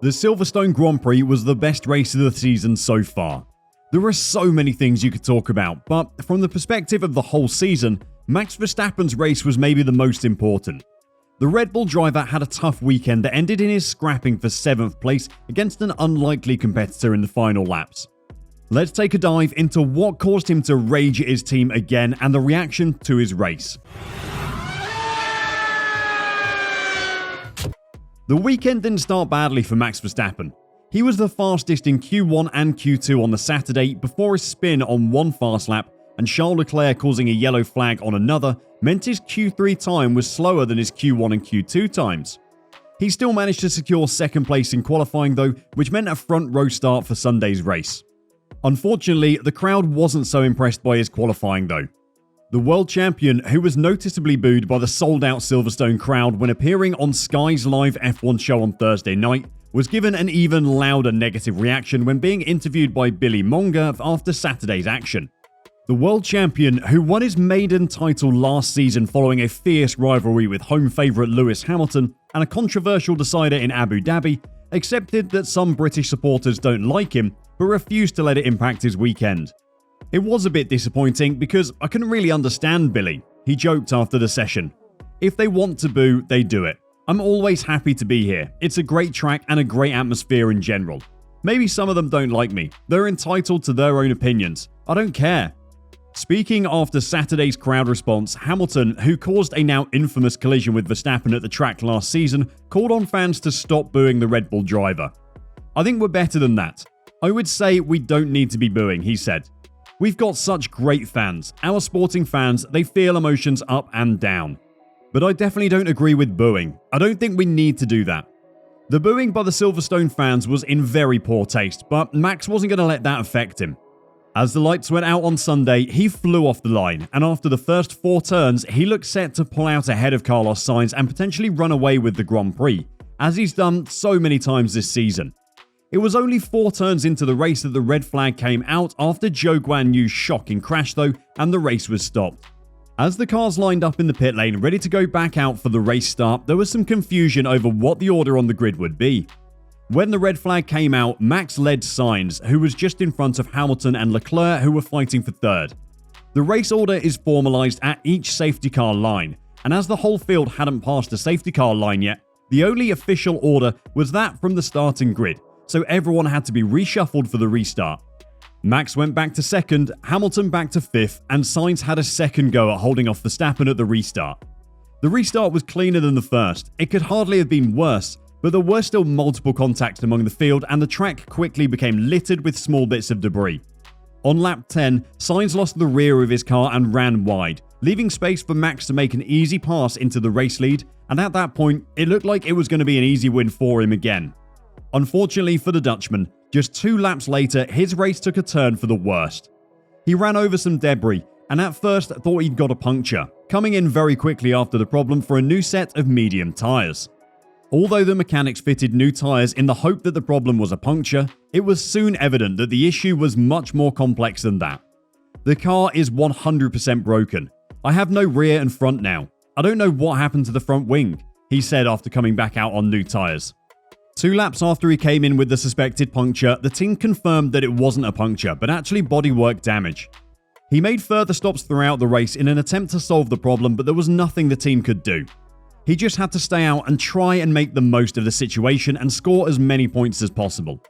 The Silverstone Grand Prix was the best race of the season so far. There are so many things you could talk about, but from the perspective of the whole season, Max Verstappen's race was maybe the most important. The Red Bull driver had a tough weekend that ended in his scrapping for 7th place against an unlikely competitor in the final laps. Let's take a dive into what caused him to rage at his team again and the reaction to his race. The weekend didn't start badly for Max Verstappen. He was the fastest in Q1 and Q2 on the Saturday before a spin on one fast lap, and Charles Leclerc causing a yellow flag on another meant his Q3 time was slower than his Q1 and Q2 times. He still managed to secure 2nd place in qualifying though, which meant a front row start for Sunday's race. Unfortunately, the crowd wasn't so impressed by his qualifying though. The world champion, who was noticeably booed by the sold-out Silverstone crowd when appearing on Sky's live F1 show on Thursday night, was given an even louder negative reaction when being interviewed by Billy Monger after Saturday's action. The world champion, who won his maiden title last season following a fierce rivalry with home favourite Lewis Hamilton and a controversial decider in Abu Dhabi, accepted that some British supporters don't like him, but refused to let it impact his weekend. It was a bit disappointing because I couldn't really understand Billy. He joked after the session. If they want to boo, they do it. I'm always happy to be here. It's a great track and a great atmosphere in general. Maybe some of them don't like me. They're entitled to their own opinions. I don't care. Speaking after Saturday's crowd response, Hamilton, who caused a now infamous collision with Verstappen at the track last season, called on fans to stop booing the Red Bull driver. I think we're better than that. I would say we don't need to be booing, he said. We've got such great fans. Our sporting fans, they feel emotions up and down. But I definitely don't agree with booing. I don't think we need to do that. The booing by the Silverstone fans was in very poor taste, but Max wasn't going to let that affect him. As the lights went out on Sunday, he flew off the line, and after the first 4 turns, he looked set to pull out ahead of Carlos Sainz and potentially run away with the Grand Prix, as he's done so many times this season. It was only 4 turns into the race that the red flag came out after Zhou Guan Yu's shocking crash though, and the race was stopped. As the cars lined up in the pit lane ready to go back out for the race start, there was some confusion over what the order on the grid would be. When the red flag came out, Max led Sainz, who was just in front of Hamilton and Leclerc, who were fighting for 3rd. The race order is formalised at each safety car line, and as the whole field hadn't passed a safety car line yet, the only official order was that from the starting grid, so everyone had to be reshuffled for the restart. Max went back to 2nd, Hamilton back to 5th, and Sainz had a second go at holding off Verstappen at the restart. The restart was cleaner than the first. It could hardly have been worse, but there were still multiple contacts among the field and the track quickly became littered with small bits of debris. On lap 10, Sainz lost the rear of his car and ran wide, leaving space for Max to make an easy pass into the race lead, and at that point, it looked like it was going to be an easy win for him again. Unfortunately for the Dutchman, just 2 laps later, his race took a turn for the worst. He ran over some debris, and at first thought he'd got a puncture, coming in very quickly after the problem for a new set of medium tyres. Although the mechanics fitted new tyres in the hope that the problem was a puncture, it was soon evident that the issue was much more complex than that. The car is 100% broken. I have no rear and front now. I don't know what happened to the front wing, he said after coming back out on new tyres. 2 laps after he came in with the suspected puncture, the team confirmed that it wasn't a puncture, but actually bodywork damage. He made further stops throughout the race in an attempt to solve the problem, but there was nothing the team could do. He just had to stay out and try and make the most of the situation and score as many points as possible.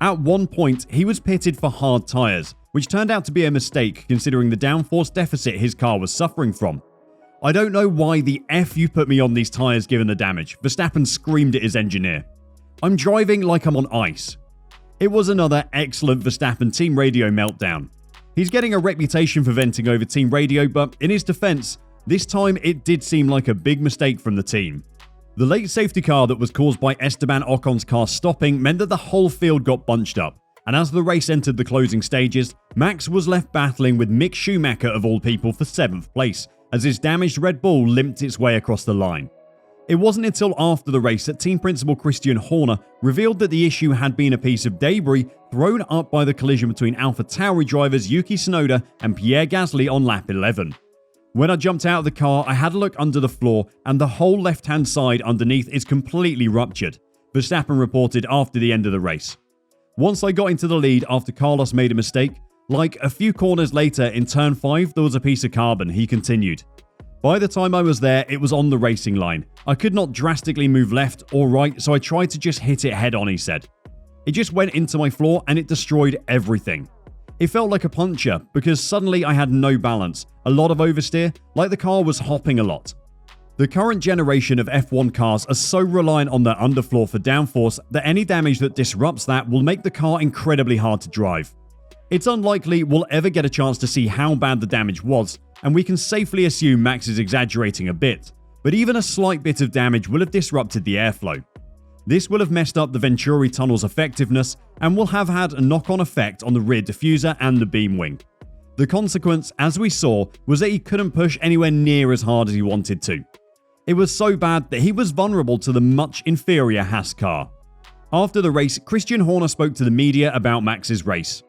At one point, he was pitted for hard tyres, which turned out to be a mistake considering the downforce deficit his car was suffering from. I don't know why the F you put me on these tyres given the damage, Verstappen screamed at his engineer. I'm driving like I'm on ice. It was another excellent Verstappen team radio meltdown. He's getting a reputation for venting over team radio, but in his defense, this time it did seem like a big mistake from the team. The late safety car that was caused by Esteban Ocon's car stopping meant that the whole field got bunched up, and as the race entered the closing stages, Max was left battling with Mick Schumacher of all people for 7th place, as his damaged Red Bull limped its way across the line. It wasn't until after the race that team principal Christian Horner revealed that the issue had been a piece of debris thrown up by the collision between AlphaTauri drivers Yuki Tsunoda and Pierre Gasly on lap 11. When I jumped out of the car, I had a look under the floor and the whole left-hand side underneath is completely ruptured. Verstappen reported after the end of the race. Once I got into the lead after Carlos made a mistake, like a few corners later in turn 5 there was a piece of carbon, he continued. By the time I was there, it was on the racing line. I could not drastically move left or right, so I tried to just hit it head on, he said. It just went into my floor and it destroyed everything. It felt like a puncture because suddenly I had no balance, a lot of oversteer, like the car was hopping a lot. The current generation of F1 cars are so reliant on their underfloor for downforce that any damage that disrupts that will make the car incredibly hard to drive. It's unlikely we'll ever get a chance to see how bad the damage was, and we can safely assume Max is exaggerating a bit, but even a slight bit of damage will have disrupted the airflow. This will have messed up the Venturi tunnel's effectiveness and will have had a knock-on effect on the rear diffuser and the beam wing. The consequence, as we saw, was that he couldn't push anywhere near as hard as he wanted to. It was so bad that he was vulnerable to the much inferior Haas car. After the race, Christian Horner spoke to the media about Max's race.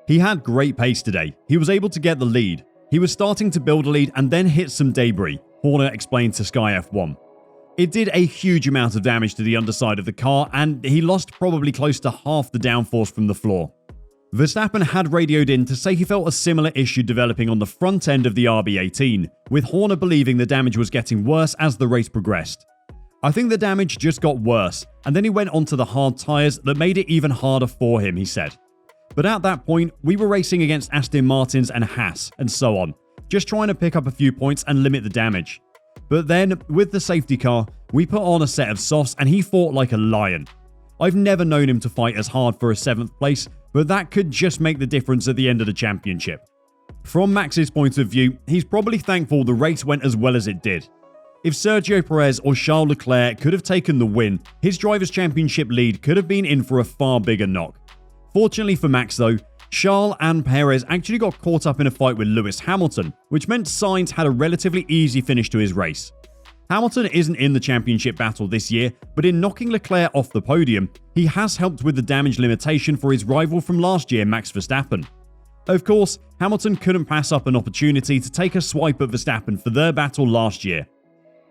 He had great pace today. He was able to get the lead. He was starting to build a lead and then hit some debris, Horner explained to Sky F1. It did a huge amount of damage to the underside of the car and he lost probably close to half the downforce from the floor. Verstappen had radioed in to say he felt a similar issue developing on the front end of the RB18, with Horner believing the damage was getting worse as the race progressed. I think the damage just got worse, and then he went onto the hard tyres that made it even harder for him, he said. But at that point, we were racing against Aston Martins and Haas, and so on, just trying to pick up a few points and limit the damage. But then, with the safety car, we put on a set of softs and he fought like a lion. I've never known him to fight as hard for a 7th place, but that could just make the difference at the end of the championship. From Max's point of view, he's probably thankful the race went as well as it did. If Sergio Perez or Charles Leclerc could have taken the win, his Drivers' Championship lead could have been in for a far bigger knock. Fortunately for Max though, Charles and Perez actually got caught up in a fight with Lewis Hamilton, which meant Sainz had a relatively easy finish to his race. Hamilton isn't in the championship battle this year, but in knocking Leclerc off the podium, he has helped with the damage limitation for his rival from last year, Max Verstappen. Of course, Hamilton couldn't pass up an opportunity to take a swipe at Verstappen for their battle last year.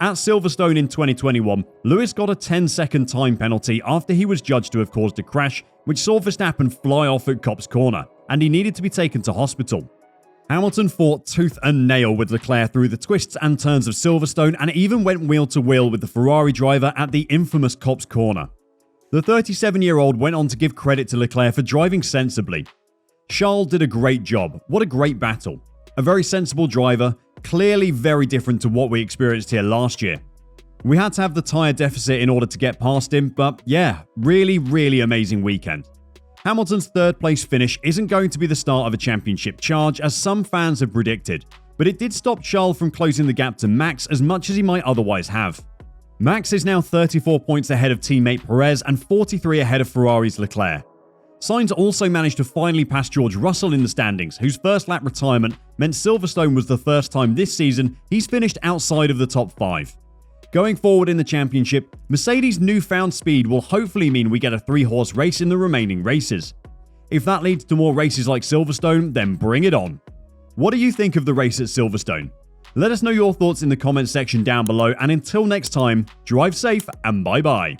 At Silverstone in 2021, Lewis got a 10-second time penalty after he was judged to have caused a crash, which saw Verstappen fly off at Copse Corner, and he needed to be taken to hospital. Hamilton fought tooth and nail with Leclerc through the twists and turns of Silverstone and even went wheel-to-wheel with the Ferrari driver at the infamous Copse Corner. The 37-year-old went on to give credit to Leclerc for driving sensibly. Charles did a great job. What a great battle. A very sensible driver, clearly very different to what we experienced here last year. We had to have the tyre deficit in order to get past him, but yeah, really amazing weekend. Hamilton's 3rd place finish isn't going to be the start of a championship charge as some fans have predicted, but it did stop Charles from closing the gap to Max as much as he might otherwise have. Max is now 34 points ahead of teammate Perez and 43 ahead of Ferrari's Leclerc. Sainz also managed to finally pass George Russell in the standings, whose first lap retirement meant Silverstone was the first time this season he's finished outside of the top 5. Going forward in the championship, Mercedes' newfound speed will hopefully mean we get a 3-horse race in the remaining races. If that leads to more races like Silverstone, then bring it on. What do you think of the race at Silverstone? Let us know your thoughts in the comments section down below, and until next time, drive safe and bye bye.